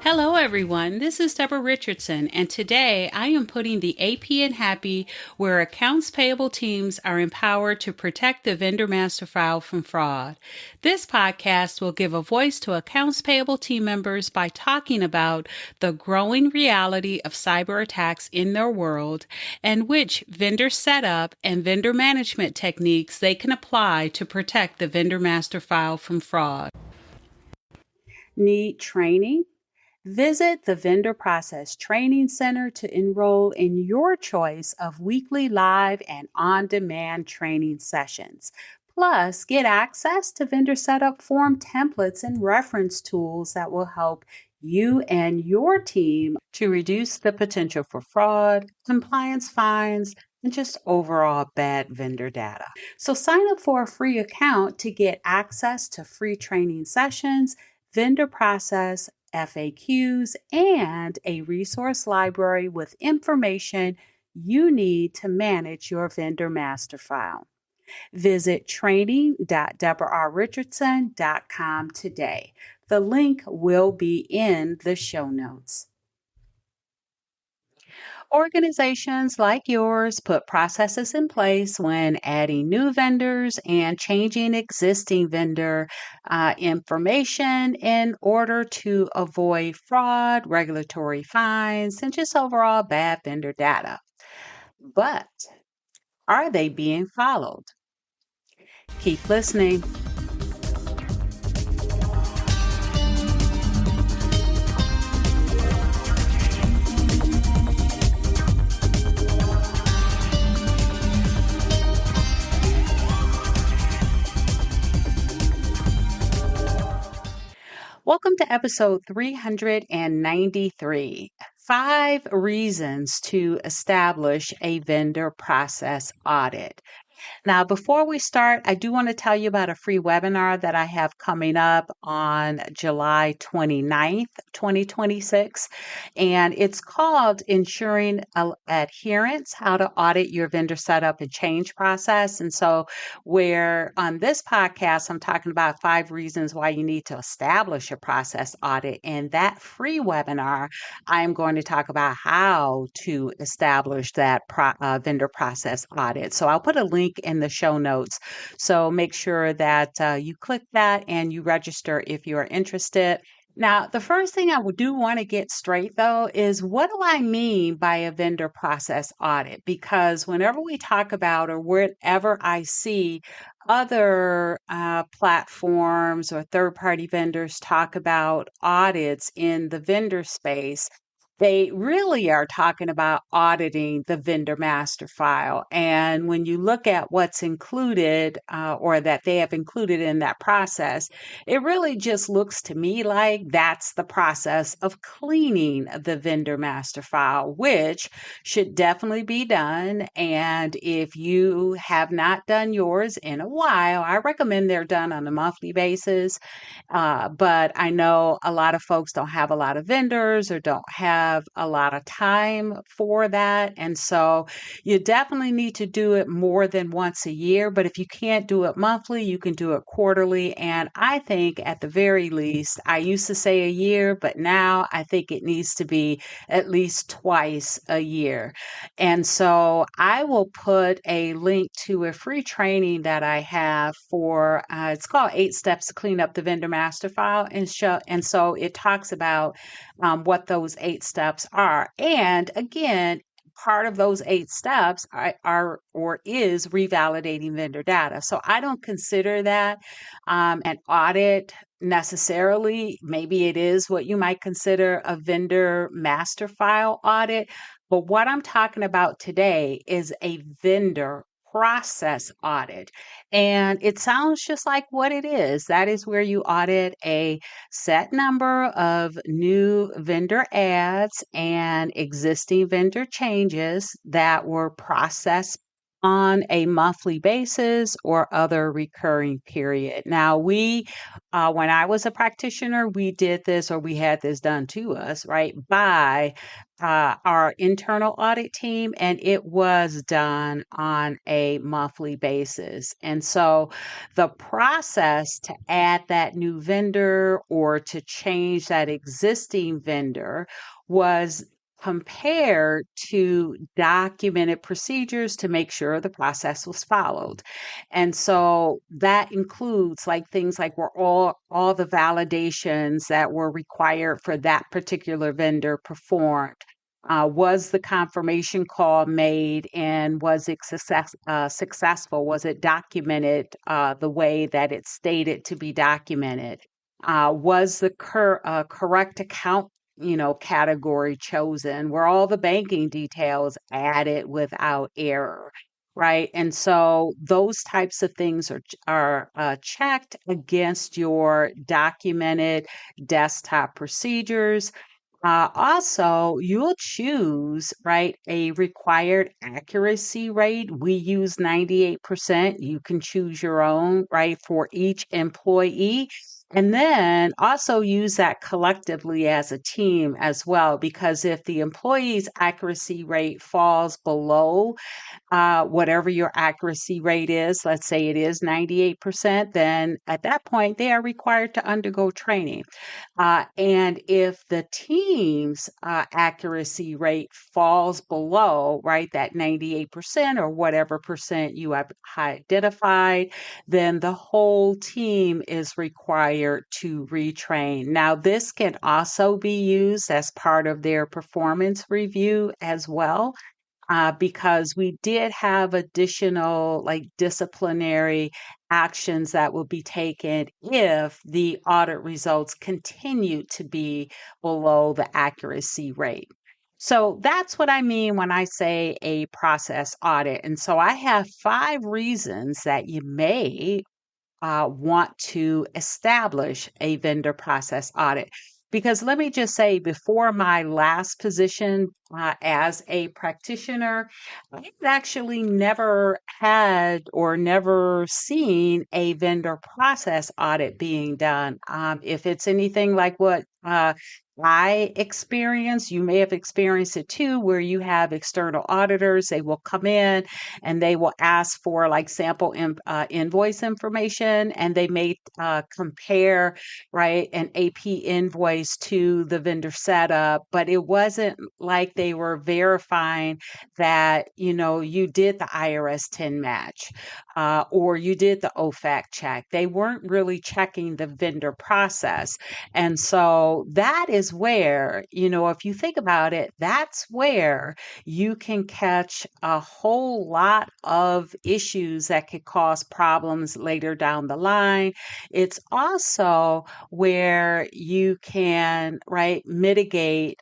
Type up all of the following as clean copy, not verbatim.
Hello, everyone. This is Debra Richardson, and today I am putting the AP in Happy, where accounts payable teams are empowered to protect the vendor master file from fraud. This podcast will give a voice to accounts payable team members by talking about the growing reality of cyber attacks in their world and which vendor setup and vendor management techniques they can apply to protect the vendor master file from fraud. Need training? Visit the Vendor Process Training Center to enroll in your choice of weekly live and on-demand training sessions. Plus, get access to vendor setup form templates and reference tools that will help you and your team to reduce the potential for fraud, compliance fines, and just overall bad vendor data. So sign up for a free account to get access to free training sessions, vendor process FAQs, and a resource library with information you need to manage your vendor master file. Visit training.debrarrichardson.com today. The link will be in the show notes. Organizations like yours put processes in place when adding new vendors and changing existing vendor information in order to avoid fraud, regulatory fines, and just overall bad vendor data. But are they being followed? Keep listening. Welcome to episode 393, 5 reasons to establish a vendor process audit. Now, before we start, I do want to tell you about a free webinar that I have coming up on July 29th, 2026, and it's called Ensuring Adherence, How to Audit Your Vendor Setup and Change Process. And so where on this podcast, I'm talking about 5 reasons why you need to establish a process audit. In that free webinar, I'm going to talk about how to establish that vendor process audit. So I'll put a link in the show notes. So make sure that you click that and you register if you're interested. Now, the first thing I do want to get straight, though, is what do I mean by a vendor process audit? Because whenever we talk about or wherever I see other platforms or third-party vendors talk about audits in the vendor space, they really are talking about auditing the vendor master file. And when you look at what's included or that they have included in that process, it really just looks to me like that's the process of cleaning the vendor master file, which should definitely be done. And if you have not done yours in a while, I recommend they're done on a monthly basis. But I know a lot of folks don't have a lot of vendors or don't have a lot of time for that. And so you definitely need to do it more than once a year. But if you can't do it monthly, you can do it quarterly. And I think at the very least, I used to say a year, but now I think it needs to be at least twice a year. And so I will put a link to a free training that I have for, it's called 8 Steps to Clean Up the Vendor Master File. And so it talks about what those 8 steps are. And again, part of those 8 steps are or is revalidating vendor data. So I don't consider that an audit necessarily. Maybe it is what you might consider a vendor master file audit. But what I'm talking about today is a vendor process audit. And it sounds just like what it is. That is where you audit a set number of new vendor adds and existing vendor changes that were processed on a monthly basis or other recurring period. Now, when I was a practitioner, we did this or we had this done to us, right, by our internal audit team, and it was done on a monthly basis. And so the process to add that new vendor or to change that existing vendor was compared to documented procedures to make sure the process was followed. And so that includes like things like were all the validations that were required for that particular vendor performed. Was the confirmation call made and was it successful? Was it documented the way that it's stated to be documented? Was the correct account category chosen? Were all the banking details added without error? Right. And so those types of things are checked against your documented desktop procedures. Also, you'll choose, right, a required accuracy rate. We use 98%. You can choose your own, right, for each employee. And then also use that collectively as a team as well, because if the employee's accuracy rate falls below whatever your accuracy rate is, let's say it is 98%, then at that point they are required to undergo training. And if the team's accuracy rate falls below, right, that 98% or whatever percent you have identified, then the whole team is required to retrain. Now, this can also be used as part of their performance review as well, because we did have additional like disciplinary actions that will be taken if the audit results continue to be below the accuracy rate. So that's what I mean when I say a process audit. And so I have 5 reasons that you may want to establish a vendor process audit. Because let me just say, before my last position as a practitioner, I've actually never had or never seen a vendor process audit being done. If it's anything like what I experienced, you may have experienced it too, where you have external auditors, they will come in and they will ask for like sample invoice information, and they may compare, right, an AP invoice to the vendor setup, but it wasn't like they were verifying that, you did the IRS 10 match or you did the OFAC check. They weren't really checking the vendor process. And so that is where, if you think about it, that's where you can catch a whole lot of issues that could cause problems later down the line. It's also where you can, right, mitigate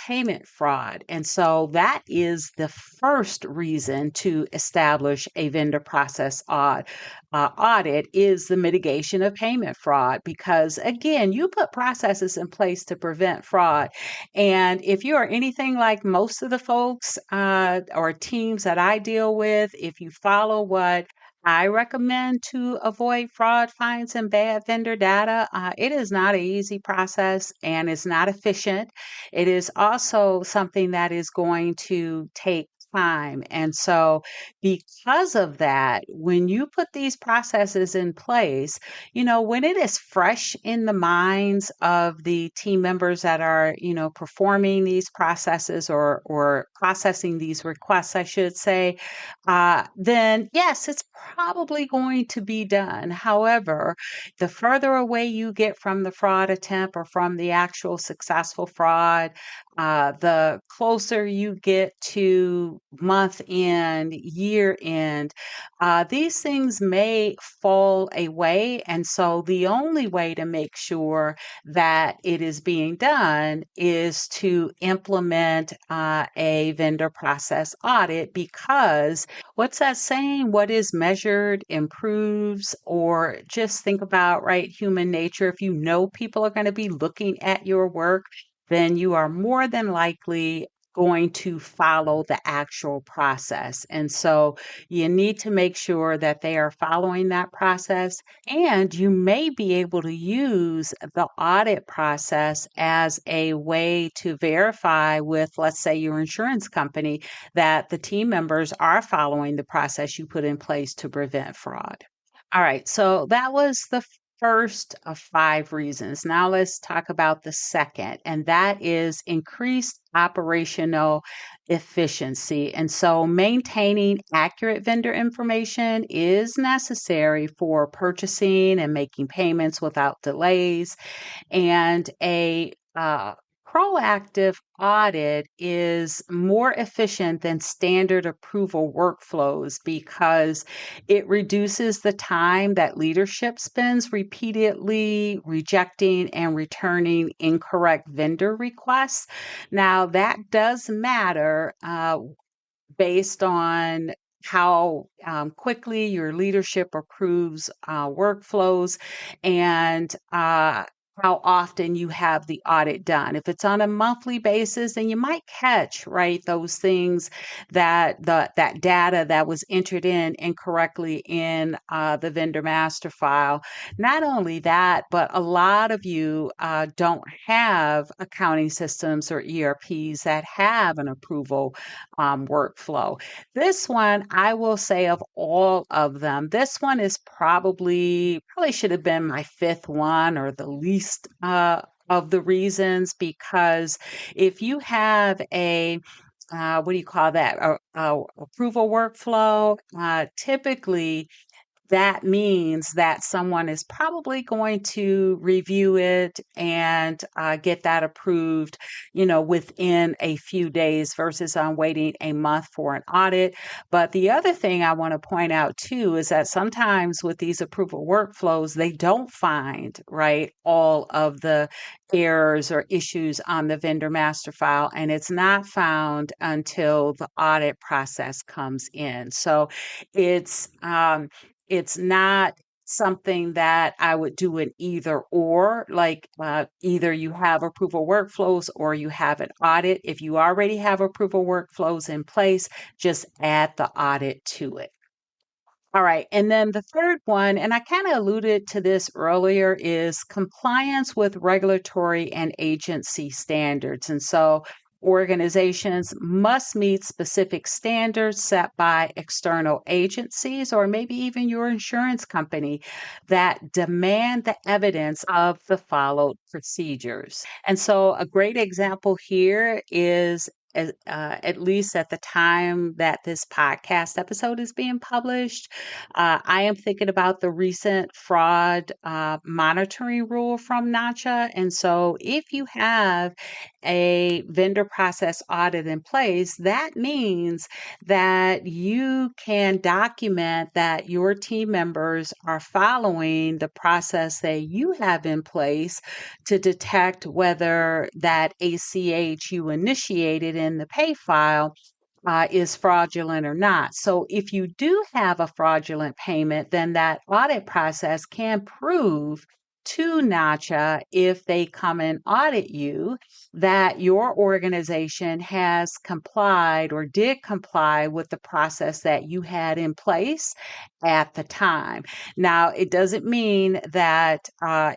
payment fraud. And so that is the first reason to establish a vendor process audit is the mitigation of payment fraud. Because again, you put processes in place to prevent fraud. And if you are anything like most of the folks or teams that I deal with, if you follow what I recommend to avoid fraud, fines, and bad vendor data. It is not an easy process and it's not efficient. It is also something that is going to take time. And so, because of that, when you put these processes in place, when it is fresh in the minds of the team members that are, performing these processes or processing these requests, I should say, then yes, it's probably going to be done. However, the further away you get from the fraud attempt or from the actual successful fraud, the closer you get to month end, year end, these things may fall away. And so the only way to make sure that it is being done is to implement a vendor process audit, because what's that saying? What is measured improves, or just think about, right, human nature. If you know people are going to be looking at your work, then you are more than likely going to follow the actual process. And so you need to make sure that they are following that process. And you may be able to use the audit process as a way to verify with, let's say, your insurance company that the team members are following the process you put in place to prevent fraud. All right, so that was the first of five reasons. Now let's talk about the second, and that is increased operational efficiency. And so maintaining accurate vendor information is necessary for purchasing and making payments without delays. And a proactive audit is more efficient than standard approval workflows because it reduces the time that leadership spends repeatedly rejecting and returning incorrect vendor requests. Now, that does matter based on how quickly your leadership approves workflows and how often you have the audit done. If it's on a monthly basis, then you might catch, right, those things that data that was entered in incorrectly in the vendor master file. Not only that, but a lot of you don't have accounting systems or ERPs that have an approval workflow. This one, I will say, of all of them, this one is probably should have been my fifth one or the least of the reasons, because if you have a what do you call that? Approval workflow. Typically, that means that someone is probably going to review it and get that approved, within a few days versus on waiting a month for an audit. But the other thing I want to point out too is that sometimes with these approval workflows, they don't find, right, all of the errors or issues on the vendor master file, and it's not found until the audit process comes in. So it's it's not something that I would do an either or, like either you have approval workflows or you have an audit. If you already have approval workflows in place, just add the audit to it. All right. And then the third one, and I kind of alluded to this earlier, is compliance with regulatory and agency standards. And so organizations must meet specific standards set by external agencies or maybe even your insurance company that demand the evidence of the followed procedures. And so a great example here is at least at the time that this podcast episode is being published, I am thinking about the recent fraud monitoring rule from NACHA. And so, if you have a vendor process audit in place, that means that you can document that your team members are following the process that you have in place to detect whether that ACH you initiated in the pay file is fraudulent or not. So if you do have a fraudulent payment, then that audit process can prove to NACHA, if they come and audit you, that your organization has complied or did comply with the process that you had in place at the time. Now, it doesn't mean that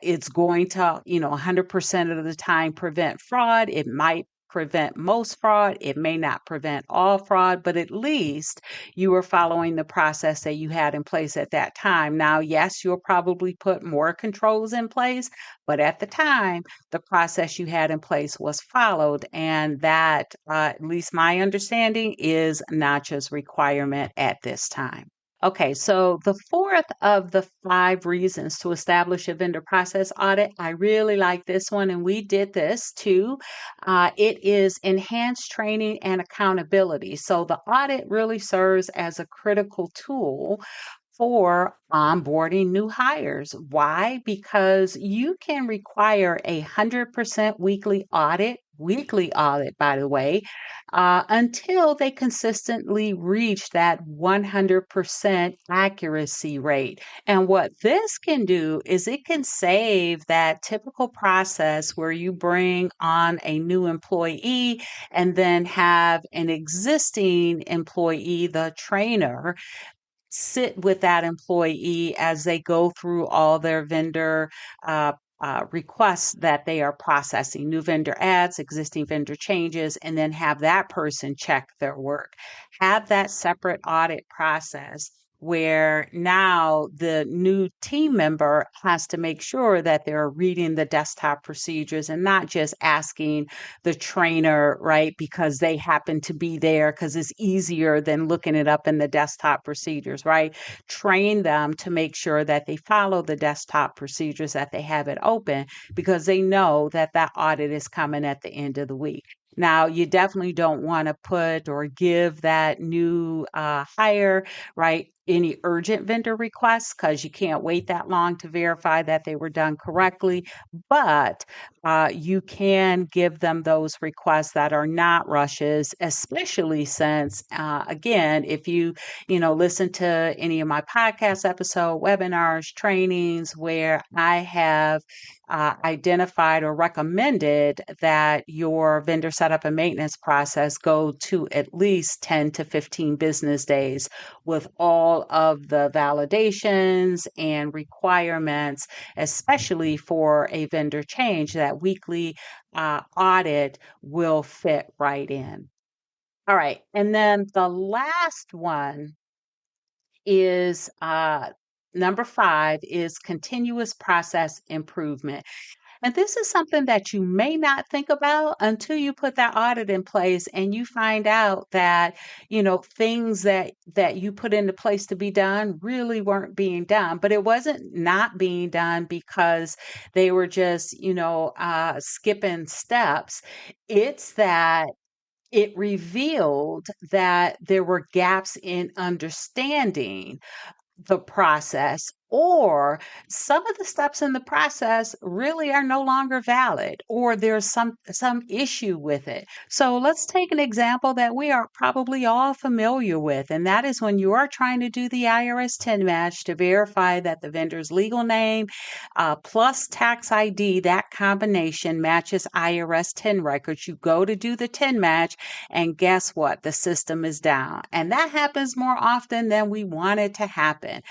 it's going to, 100% of the time prevent fraud. It might prevent most fraud. It may not prevent all fraud, but at least you are following the process that you had in place at that time. Now, yes, you'll probably put more controls in place, but at the time, the process you had in place was followed. And that, at least my understanding, is NACHA's requirement at this time. Okay, so the fourth of the five reasons to establish a vendor process audit, I really like this one, and we did this too. It is enhanced training and accountability. So the audit really serves as a critical tool for onboarding new hires. Why? Because you can require 100% weekly audit weekly audit, by the way, until they consistently reach that 100% accuracy rate. And what this can do is it can save that typical process where you bring on a new employee and then have an existing employee, the trainer, sit with that employee as they go through all their vendor uh, requests that they are processing, new vendor adds, existing vendor changes, and then have that person check their work. Have that separate audit process where now the new team member has to make sure that they're reading the desktop procedures and not just asking the trainer, right? Because they happen to be there because it's easier than looking it up in the desktop procedures, right? Train them to make sure that they follow the desktop procedures, that they have it open because they know that that audit is coming at the end of the week. Now, you definitely don't want to put or give that new hire, right, any urgent vendor requests because you can't wait that long to verify that they were done correctly. But you can give them those requests that are not rushes, especially since, again, if you listen to any of my podcast episode, webinars, trainings where I have identified or recommended that your vendor setup and maintenance process go to at least 10 to 15 business days with all of the validations and requirements, especially for a vendor change, that weekly audit will fit right in. All right. And then the last one is number 5 is continuous process improvement. And this is something that you may not think about until you put that audit in place and you find out that, things that you put into place to be done really weren't being done. But it wasn't not being done because they were just, skipping steps. It's that it revealed that there were gaps in understanding the process, or some of the steps in the process really are no longer valid, or there's some issue with it. So let's take an example that we are probably all familiar with, and that is when you are trying to do the IRS 10 match to verify that the vendor's legal name plus tax ID, that combination matches IRS 10 records. You go to do the 10 match, and guess what? The system is down. And that happens more often than we want it to happen.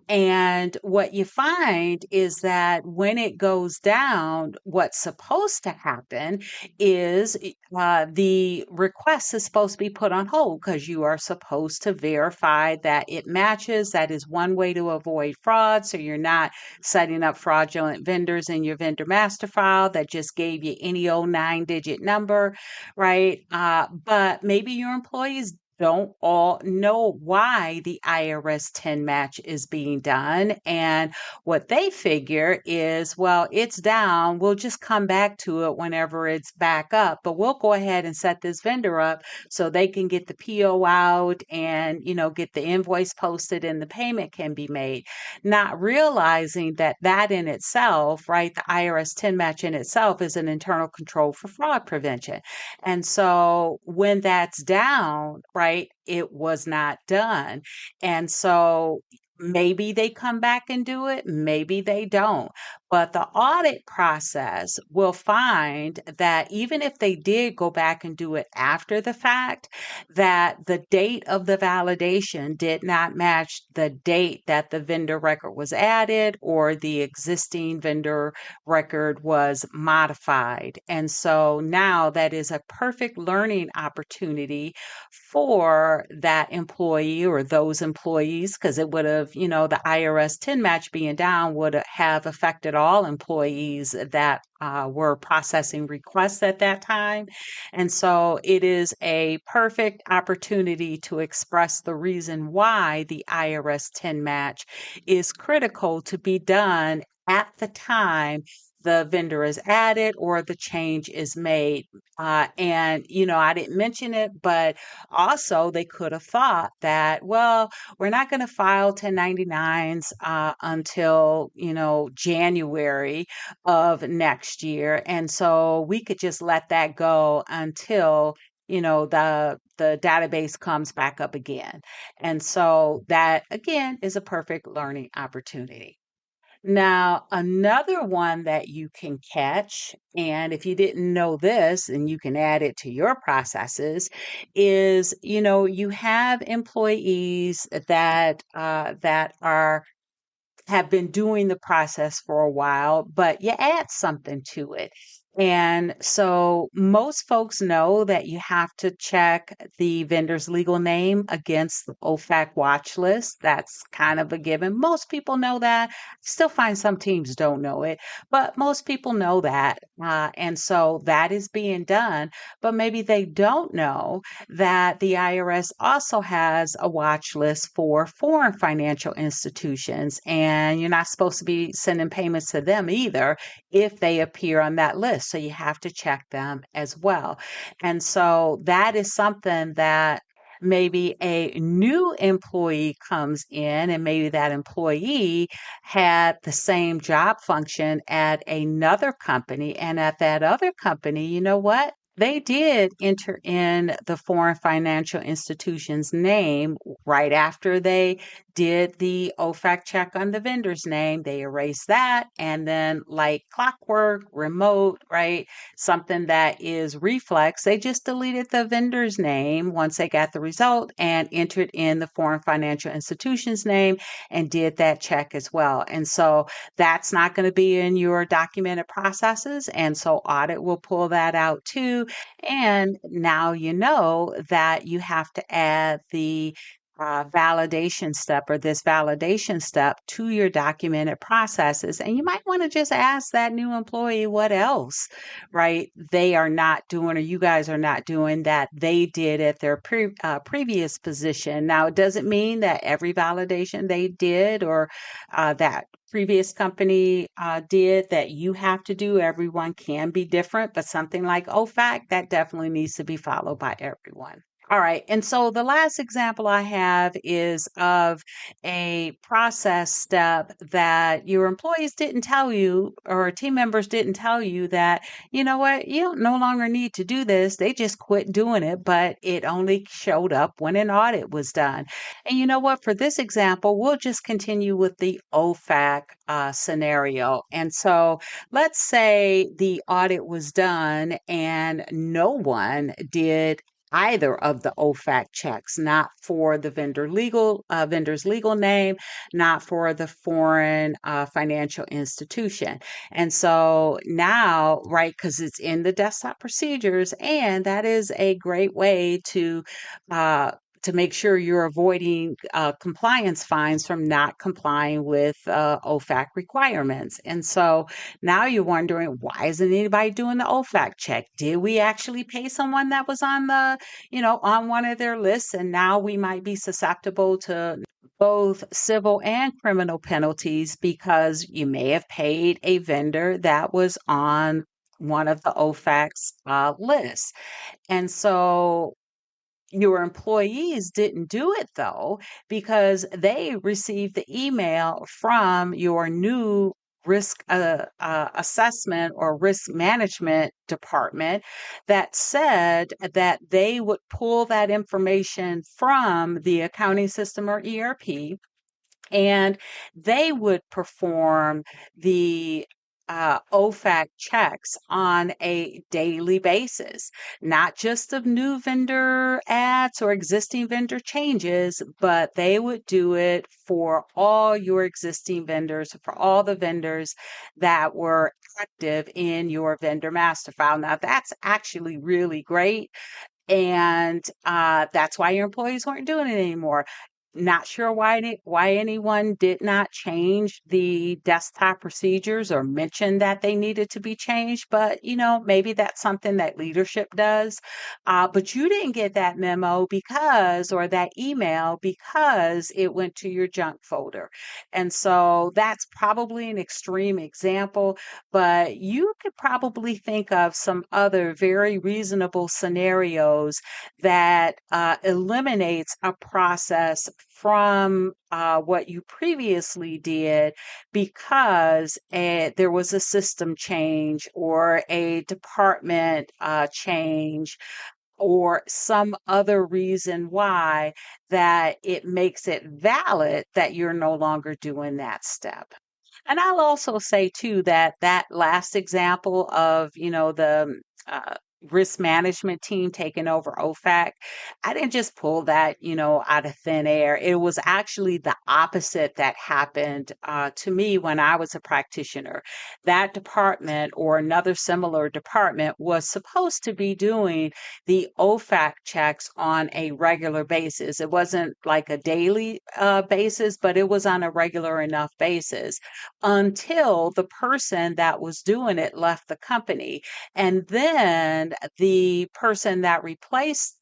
And what you find is that when it goes down, what's supposed to happen is the request is supposed to be put on hold because you are supposed to verify that it matches. That is one way to avoid fraud. So you're not setting up fraudulent vendors in your vendor master file that just gave you any old 9-digit number, right? But maybe your employees don't all know why the IRS 10 match is being done. And what they figure is, well, it's down. We'll just come back to it whenever it's back up. But we'll go ahead and set this vendor up so they can get the PO out and, get the invoice posted and the payment can be made. Not realizing that that in itself, right, the IRS 10 match in itself is an internal control for fraud prevention. And so when that's down, right, it was not done. And so maybe they come back and do it, maybe they don't. But the audit process will find that even if they did go back and do it after the fact, that the date of the validation did not match the date that the vendor record was added or the existing vendor record was modified. And so now that is a perfect learning opportunity for that employee or those employees, because it would have, the IRS 10 match being down would have affected all employees that were processing requests at that time. And so it is a perfect opportunity to express the reason why the IRS 10 match is critical to be done at the time the vendor is added or the change is made. And, I didn't mention it, but also they could have thought that, well, we're not going to file 1099s until, January of next year. And so we could just let that go until the database comes back up again. And so that again is a perfect learning opportunity. Now, another one that you can catch, and if you didn't know this, and you can add it to your processes, is you have employees that are have been doing the process for a while, but you add something to it. And so most folks know that you have to check the vendor's legal name against the OFAC watch list. That's kind of a given. Most people know that. Still find some teams don't know it, but most people know that. And so that is being done. But maybe they don't know that the IRS also has a watch list for foreign financial institutions, and you're not supposed to be sending payments to them either if they appear on that list. So you have to check them as well. And so that is something that maybe a new employee comes in, and maybe that employee had the same job function at another company. And at that other company, you know what? They did enter in the foreign financial institution's name right after they did the OFAC check on the vendor's name. They erased that. And then, like clockwork, remote, right? Something that is reflex, they just deleted the vendor's name once they got the result and entered in the foreign financial institution's name and did that check as well. And so that's not going to be in your documented processes. And so audit will pull that out too. And now you know that you have to add the validation step or this validation step to your documented processes. And you might want to just ask that new employee what else, right, they are not doing or you guys are not doing that they did at their previous position. Now, it doesn't mean that every validation they did or that previous company did that you have to do. Everyone can be different, but something like OFAC, that definitely needs to be followed by everyone. All right. And so the last example I have is of a process step that your employees didn't tell you or team members didn't tell you that, you know what, you don't no longer need to do this. They just quit doing it, but it only showed up when an audit was done. And you know what, for this example, we'll just continue with the OFAC scenario. And so let's say the audit was done and no one did either of the OFAC checks, not for the vendor's legal name, not for the foreign financial institution. And so now, right, because it's in the desktop procedures, and that is a great way to make sure you're avoiding compliance fines from not complying with OFAC requirements. And so now you're wondering, why isn't anybody doing the OFAC check? Did we actually pay someone that was on on one of their lists? And now we might be susceptible to both civil and criminal penalties because you may have paid a vendor that was on one of the OFAC's lists. And so your employees didn't do it though, because they received the email from your new risk assessment or risk management department that said that they would pull that information from the accounting system or ERP, and they would perform the OFAC checks on a daily basis, not just of new vendor ads or existing vendor changes, but they would do it for all your existing vendors, for all the vendors that were active in your vendor master file. Now, that's actually really great. And that's why your employees weren't doing it anymore. Not sure why anyone did not change the desktop procedures or mention that they needed to be changed, but maybe that's something that leadership does. But you didn't get that memo or that email because it went to your junk folder. And so that's probably an extreme example, but you could probably think of some other very reasonable scenarios that eliminates a process from what you previously did because there was a system change or a department change or some other reason why that it makes it valid that you're no longer doing that step. And I'll also say too that that last example of, the risk management team taking over OFAC, I didn't just pull that, out of thin air. It was actually the opposite that happened to me when I was a practitioner. That department or another similar department was supposed to be doing the OFAC checks on a regular basis. It wasn't like a daily basis, but it was on a regular enough basis until the person that was doing it left the company. And then the person that replaced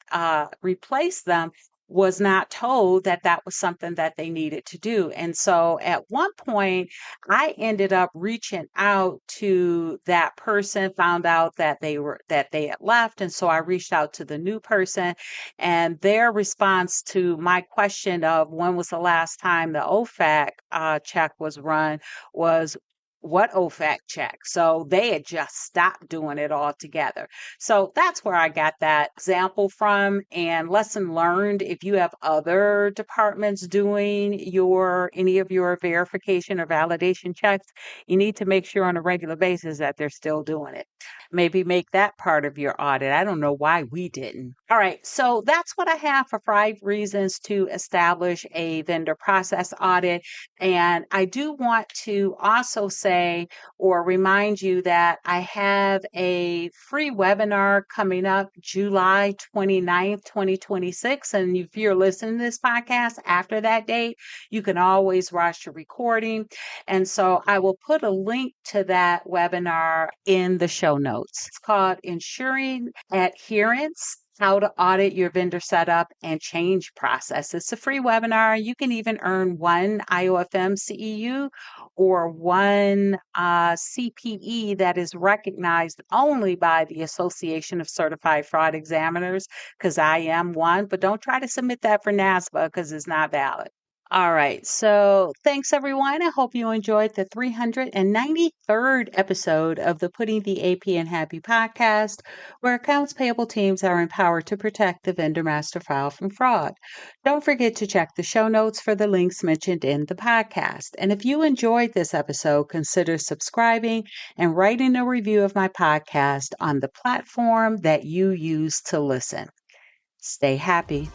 them was not told that that was something that they needed to do. And so at one point, I ended up reaching out to that person, found out that they had left. And so I reached out to the new person, and their response to my question of when was the last time the OFAC check was run was, what OFAC check? So they had just stopped doing it altogether. So that's where I got that example from. And lesson learned, if you have other departments doing any of your verification or validation checks, you need to make sure on a regular basis that they're still doing it. Maybe make that part of your audit. I don't know why we didn't. All right, so that's what I have for 5 reasons to establish a vendor process audit. And I do want to also say or remind you that I have a free webinar coming up July 29th, 2026. And if you're listening to this podcast after that date, you can always watch the recording. And so I will put a link to that webinar in the show notes. It's called Ensuring Adherence, how to audit your vendor setup and change process. It's a free webinar. You can even earn one IOFM CEU or one CPE that is recognized only by the Association of Certified Fraud Examiners, because I am one, but don't try to submit that for NASBA because it's not valid. All right. So thanks, everyone. I hope you enjoyed the 393rd episode of the Putting the AP in Happy podcast, where accounts payable teams are empowered to protect the vendor master file from fraud. Don't forget to check the show notes for the links mentioned in the podcast. And if you enjoyed this episode, consider subscribing and writing a review of my podcast on the platform that you use to listen. Stay happy.